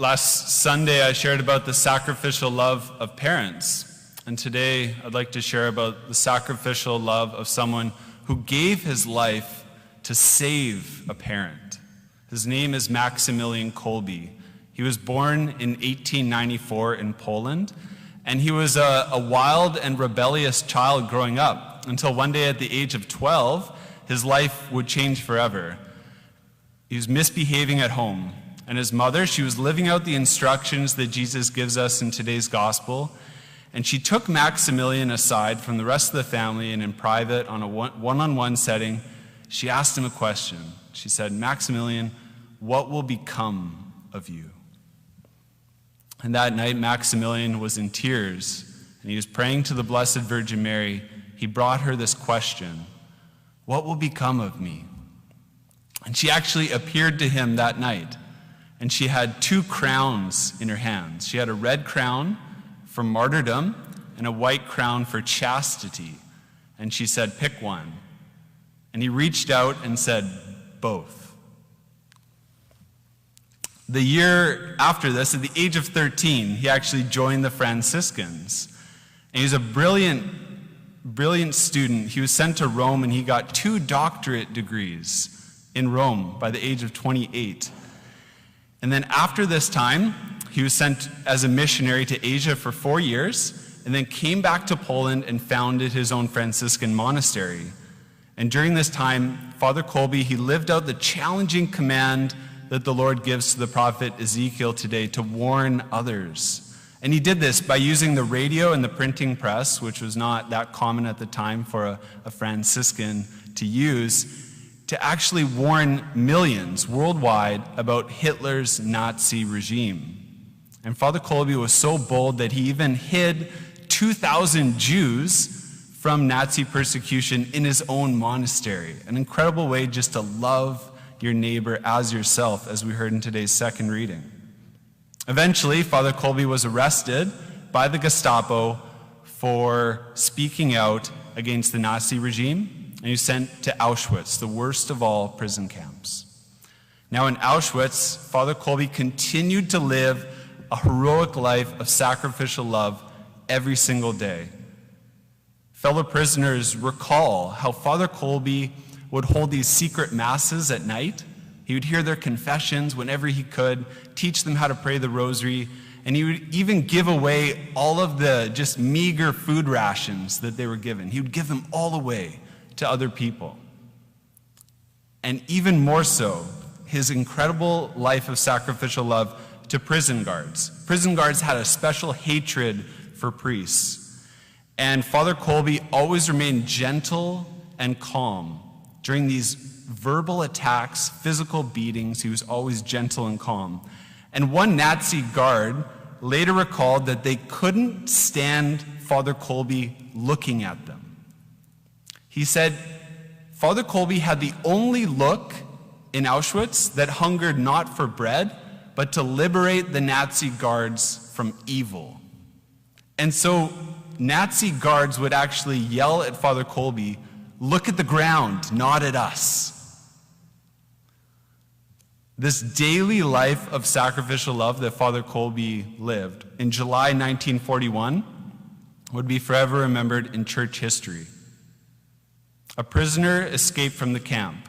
Last Sunday, I shared about the sacrificial love of parents. And today, I'd like to share about the sacrificial love of someone who gave his life to save a parent. His name is Maximilian Kolbe. He was born in 1894 in Poland, and he was a wild and rebellious child growing up, until one day at the age of 12, his life would change forever. He was misbehaving at home. And his mother, she was living out the instructions that Jesus gives us in today's gospel. And she took Maximilian aside from the rest of the family, and in private, on a one-on-one setting, she asked him a question. She said, "Maximilian, what will become of you?" And that night, Maximilian was in tears, and he was praying to the Blessed Virgin Mary. He brought her this question, "What will become of me?" And she actually appeared to him that night. And she had two crowns in her hands. She had a red crown for martyrdom and a white crown for chastity. And she said, "Pick one." And he reached out and said, "Both." The year after this, at the age of 13, he actually joined the Franciscans. And he was a brilliant student. He was sent to Rome, and he got 2 doctorate degrees in Rome by the age of 28. And then after this time, he was sent as a missionary to Asia for 4 years, and then came back to Poland and founded his own Franciscan monastery. And during this time, Father Kolbe, he lived out the challenging command that the Lord gives to the prophet Ezekiel today to warn others. And he did this by using the radio and the printing press, which was not that common at the time for a Franciscan to use, to actually warn millions worldwide about Hitler's Nazi regime. And Father Kolbe was so bold that he even hid 2,000 Jews from Nazi persecution in his own monastery. An incredible way just to love your neighbor as yourself, as we heard in today's second reading. Eventually, Father Kolbe was arrested by the Gestapo for speaking out against the Nazi regime, and he was sent to Auschwitz, the worst of all prison camps. Now in Auschwitz, Father Kolbe continued to live a heroic life of sacrificial love every single day. Fellow prisoners recall how Father Kolbe would hold these secret masses at night. He would hear their confessions whenever he could, teach them how to pray the rosary, and he would even give away all of the just meager food rations that they were given. He would give them all away to other people. And even more so, his incredible life of sacrificial love to prison guards. Prison guards had a special hatred for priests. And Father Kolbe always remained gentle and calm. During these verbal attacks, physical beatings, he was always gentle and calm. And one Nazi guard later recalled that they couldn't stand Father Kolbe looking at them. He said, Father Kolbe had the only look in Auschwitz that hungered not for bread, but to liberate the Nazi guards from evil. And so Nazi guards would actually yell at Father Kolbe, "Look at the ground, not at us." This daily life of sacrificial love that Father Kolbe lived in July 1941 would be forever remembered in church history. A prisoner escaped from the camp,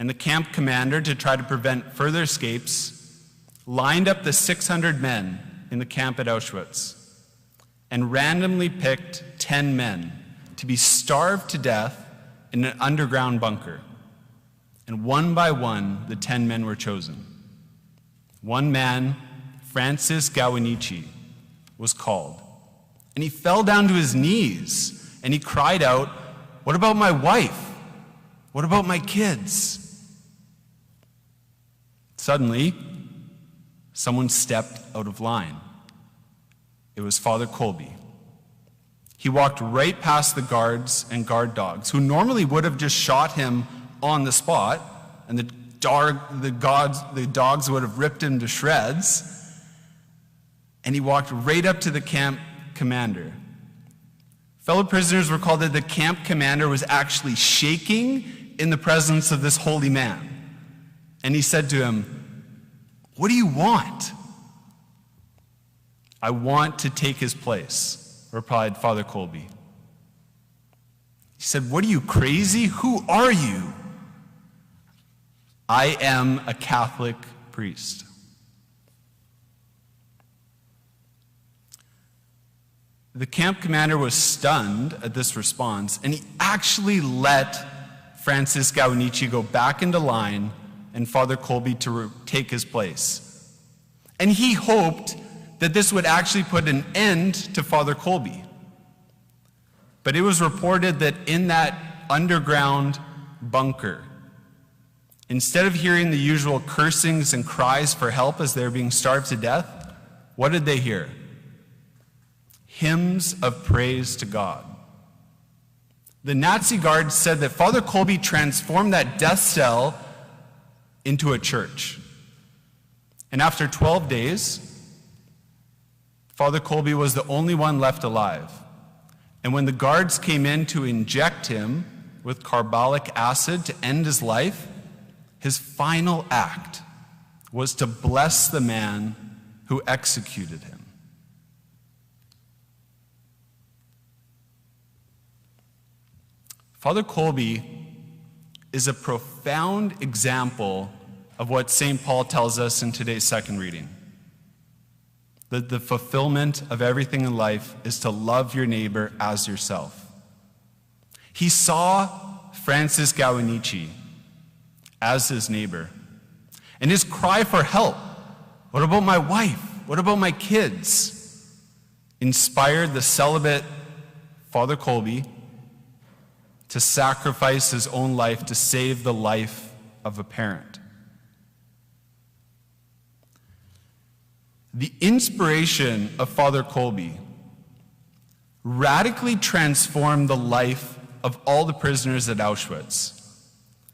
and the camp commander, to try to prevent further escapes, lined up the 600 men in the camp at Auschwitz and randomly picked 10 men to be starved to death in an underground bunker. And one by one, the 10 men were chosen. One man, Francis Gawinichi, was called. And he fell down to his knees and he cried out, "What about my wife? What about my kids?" Suddenly, someone stepped out of line. It was Father Kolbe. He walked right past the guards and guard dogs, who normally would have just shot him on the spot, and the dogs would have ripped him to shreds. And he walked right up to the camp commander. Fellow prisoners recalled that the camp commander was actually shaking in the presence of this holy man. And he said to him, "What do you want?" "I want to take his place," replied Father Kolbe. He said, "What are you, crazy? Who are you?" "I am a Catholic priest." The camp commander was stunned at this response, and he actually let Francis Gawinichi go back into line and Father Kolbe to take his place. And he hoped that this would actually put an end to Father Kolbe. But it was reported that in that underground bunker, instead of hearing the usual cursings and cries for help as they were being starved to death, what did they hear? Hymns of praise to God. The Nazi guards said that Father Kolbe transformed that death cell into a church. And after 12 days, Father Kolbe was the only one left alive. And when the guards came in to inject him with carbolic acid to end his life, his final act was to bless the man who executed him. Father Kolbe is a profound example of what St. Paul tells us in today's second reading. That the fulfillment of everything in life is to love your neighbor as yourself. He saw Francis Gawinichi as his neighbor. And his cry for help, "What about my wife? What about my kids?" inspired the celibate Father Kolbe to sacrifice his own life to save the life of a parent. The inspiration of Father Kolbe radically transformed the life of all the prisoners at Auschwitz.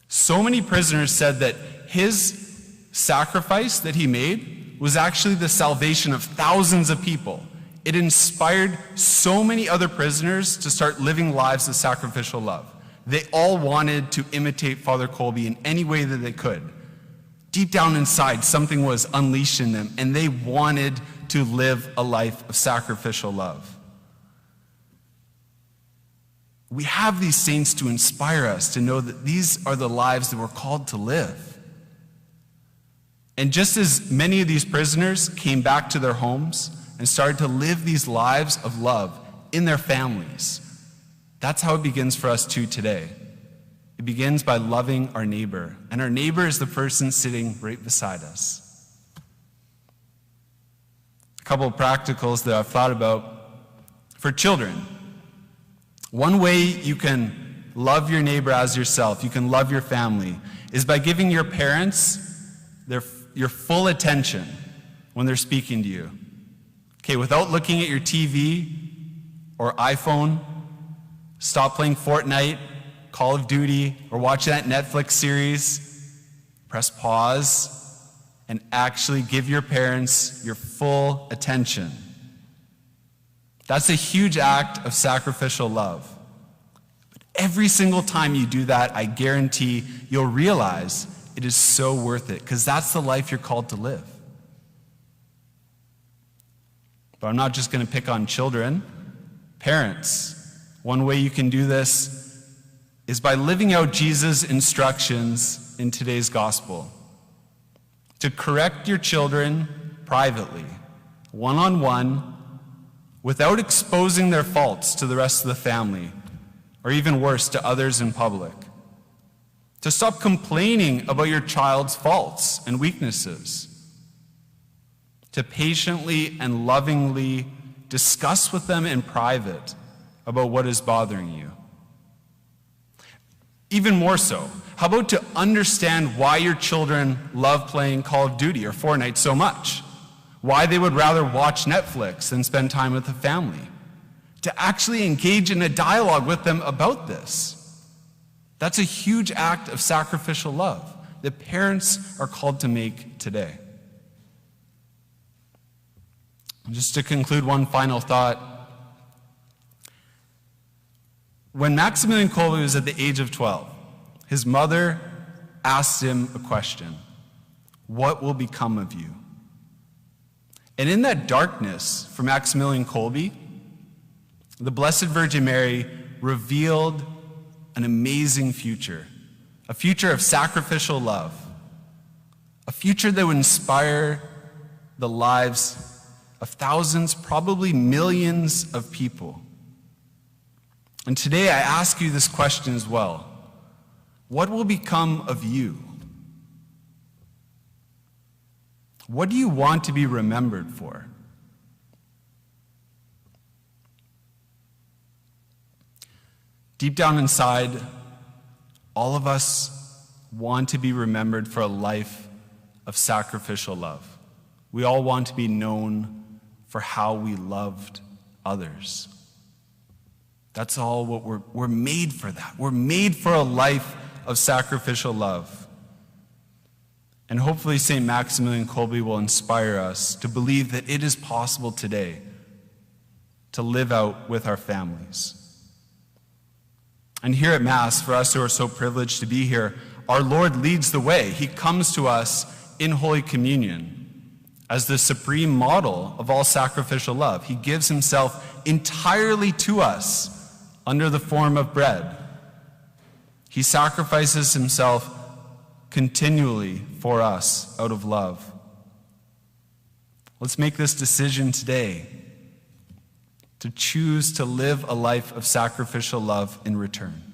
So many prisoners said that his sacrifice that he made was actually the salvation of thousands of people. It inspired so many other prisoners to start living lives of sacrificial love. They all wanted to imitate Father Kolbe in any way that they could. Deep down inside, something was unleashed in them, and they wanted to live a life of sacrificial love. We have these saints to inspire us to know that these are the lives that we're called to live. And just as many of these prisoners came back to their homes and started to live these lives of love in their families, that's how it begins for us too today. It begins by loving our neighbor, and our neighbor is the person sitting right beside us. A couple of practicals that I've thought about for children. One way you can love your neighbor as yourself, you can love your family, is by giving your parents your full attention when they're speaking to you. Okay, without looking at your TV or iPhone, stop playing Fortnite, Call of Duty, or watch that Netflix series. Press pause and actually give your parents your full attention. That's a huge act of sacrificial love. But every single time you do that, I guarantee you'll realize it is so worth it, because that's the life you're called to live. But I'm not just going to pick on children. Parents, one way you can do this is by living out Jesus' instructions in today's gospel. To correct your children privately, one-on-one, without exposing their faults to the rest of the family, or even worse, to others in public. To stop complaining about your child's faults and weaknesses. To patiently and lovingly discuss with them in private about what is bothering you. Even more so, how about to understand why your children love playing Call of Duty or Fortnite so much? Why they would rather watch Netflix than spend time with the family? To actually engage in a dialogue with them about this. That's a huge act of sacrificial love that parents are called to make today. And just to conclude, one final thought. When Maximilian Kolbe was at the age of 12, his mother asked him a question. what will become of you? And in that darkness, for Maximilian Kolbe, the Blessed Virgin Mary revealed an amazing future, a future of sacrificial love, a future that would inspire the lives of thousands, probably millions of people. And today I ask you this question as well. What will become of you? What do you want to be remembered for? Deep down inside, all of us want to be remembered for a life of sacrificial love. We all want to be known for how we loved others. That's all what we're made for that. We're made for a life of sacrificial love. And hopefully St. Maximilian Kolbe will inspire us to believe that it is possible today to live out with our families. And here at Mass, for us who are so privileged to be here, our Lord leads the way. He comes to us in Holy Communion as the supreme model of all sacrificial love. He gives himself entirely to us under the form of bread. He sacrifices himself continually for us out of love. Let's make this decision today to choose to live a life of sacrificial love in return.